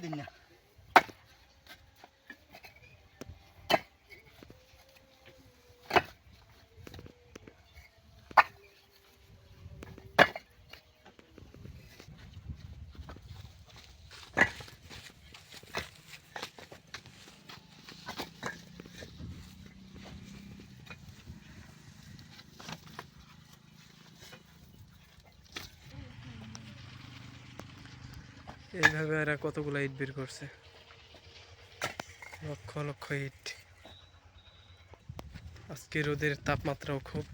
দিন না। এইভাবে এরা কতগুলো ইট বের করছে, লক্ষ লক্ষ ইট। আজকে রোদের তাপমাত্রাও খুব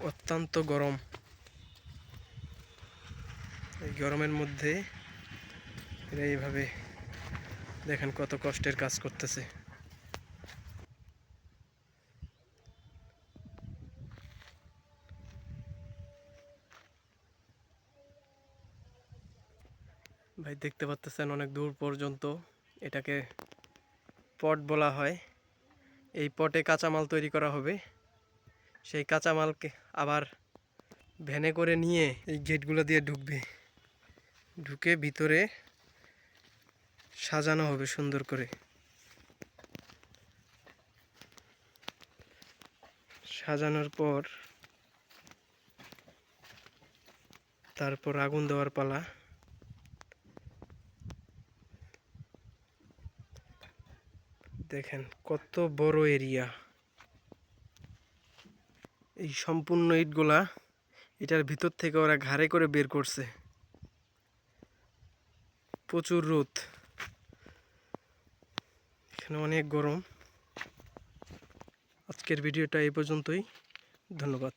অত্যন্ত গরম। এই গরমের মধ্যে এরা এইভাবে দেখেন কত কষ্টের কাজ করতেছে। ভাই দেখতে পাচ্ছেন অনেক দূর পর্যন্ত এটাকে পট বলা হয়। এই পটে কাঁচামাল তৈরি করা হবে। সেই কাঁচামালকে আবার ভ্যানে করে নিয়ে এই গেটগুলো দিয়ে ঢুকবে, ঢুকে ভিতরে সাজানো হবে সুন্দর করে। সাজানোর পর তারপর আগুন দেওয়ার পালা। দেখেন কত বড় এরিয়া। এই সম্পূর্ণ ইটগুলা এটার ভিতর থেকে ওরা ঘাড়ে করে বের করছে। প্রচুর রোদ, এখানে অনেক গরম। আজকের ভিডিওটা এই পর্যন্তই। ধন্যবাদ।